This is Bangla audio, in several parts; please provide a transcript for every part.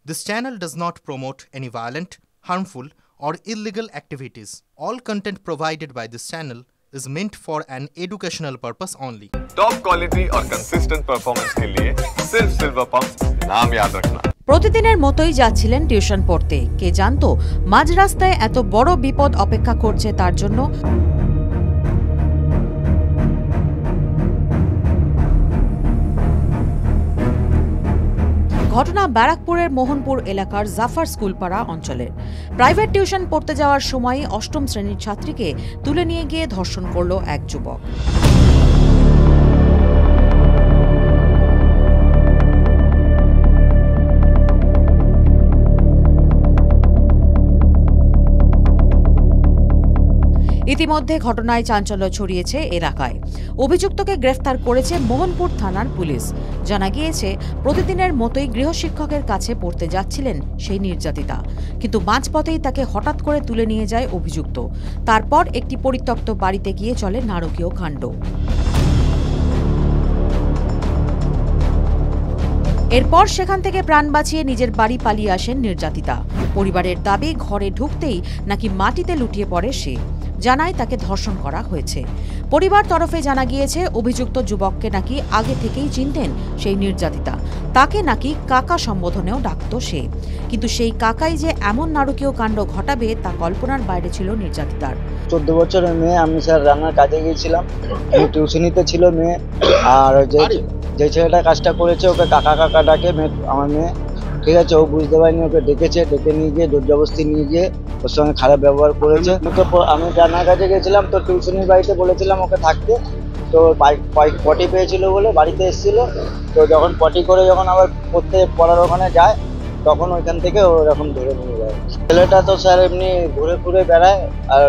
This channel does not promote any violent, harmful, or illegal activities. All content provided by this channel is meant for an educational purpose only. Top quality और कंसिस्टेंट परफॉर्मेंस के लिए सिर्फ सिल्वर पंप नाम याद रखना। প্রতিদিনের মতোই যাচ্ছিলেন টিউশন পড়তে। কে জানতো মাঝ রাস্তায় এত বড় বিপদ অপেক্ষা করছে তার জন্য। ঘটনা ব্যারাকপুরের মোহনপুর এলাকার জাফর স্কুলপাড়া অঞ্চলের। প্রাইভেট টিউশন পড়তে যাওয়ার সময় অষ্টম শ্রেণীর ছাত্রীকে তুলে নিয়ে গিয়ে ধর্ষণ করল এক যুবক। ইতিমধ্যে ঘটনায় চাঞ্চল্য ছড়িয়েছে এলাকায়। অভিযুক্তকে গ্রেফতার করেছে মোহনপুর থানার পুলিশ। জানা গিয়েছে প্রতিদিনের মতোই গৃহশিক্ষকের কাছে পড়তে যাচ্ছিলেন সেই নির্যাতিতা, কিন্তু মাঝপথেই তাকে হঠাৎ করে তুলে নিয়ে যায় অভিযুক্ত। তারপর একটি পরিত্যক্ত বাড়িতে গিয়ে চলে নারকীয় কাণ্ড। এরপর সেখান থেকে প্রাণ বাঁচিয়ে নিজের বাড়ি পালিয়ে আসেন নির্যাতিতা। পরিবারের দাবি, ঘরে ঢুকতেই নাকি মাটিতে লুটিয়ে পড়ে সে। জানায় তাকে ধর্ষণ করা হয়েছে। পরিবার তরফে জানা গিয়েছে অভিযুক্ত যুবককে নাকি আগে থেকেই চিনতেন সেই নির্যাতিতা। তাকে নাকি কাকা সম্বোধনেও ডাকত সে, কিন্তু সেই কাকাই যে এমন নারকীয় কাণ্ড ঘটাবে তা কল্পনার বাইরে ছিল নির্যাতিতার। 14 বছরের মেয়ে, আমি স্যার রান্নার কাজে গিয়েছিলাম, টিউশনিতে ছিল মেয়ে। আর যে ছেলেটা কাজটা করেছে ওকে কাকা কাকা ডাকে আমার মেয়ে, ঠিক আছে। ও বুঝতে পারিনি, ওকে ডেকে নিয়ে গিয়ে জোরজবস্তি নিয়ে গিয়ে ওর সঙ্গে খারাপ ব্যবহার করেছে। আমি রান্নার কাজে গেছিলাম, তো টিউশনির বাড়িতে বলেছিলাম ওকে থাকতে। তো পটি পেয়েছিল বলে বাড়িতে এসেছিল। তো যখন পটি করে যখন আবার পড়ার ওখানে যায়, তখন ওইখান থেকে ও এরকম ধরে নিয়ে যায়। ছেলেটা তো স্যার এমনি ঘুরে ঘুরে বেড়ায়, আর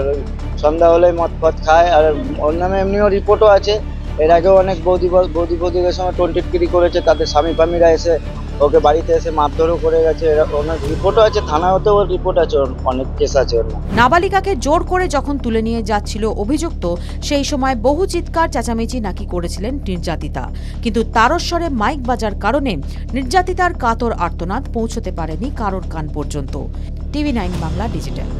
সন্ধ্যা হলে মদ ফদ খায়। আর ওর নামে এমনিও রিপোর্টও আছে। এর আগেও অনেক বৌদিদের সঙ্গে টন্টিটকিরি করেছে। তাদের স্বামী ফামিরা এসে ওকে বাড়িতে এসে মারধরও করে গেছে। অনেক রিপোর্টও আছে, থানাতেও ওর রিপোর্ট আছে, অনেক কেস আছে ওর। নাবালিকাকে জোর করে যখন তুলে নিয়ে যাচ্ছিল অভিযুক্ত, সেই সময় বহু চিৎকার চেঁচামেচি নাকি করেছিলেন নির্যাতিতা, কিন্তু তারস্বরে মাইক বাজার কারণে নির্যাতিতার কাতর আর্তনাদ পৌঁছতে পারেনি কারোর কান পর্যন্ত। TV9 Bangla digital.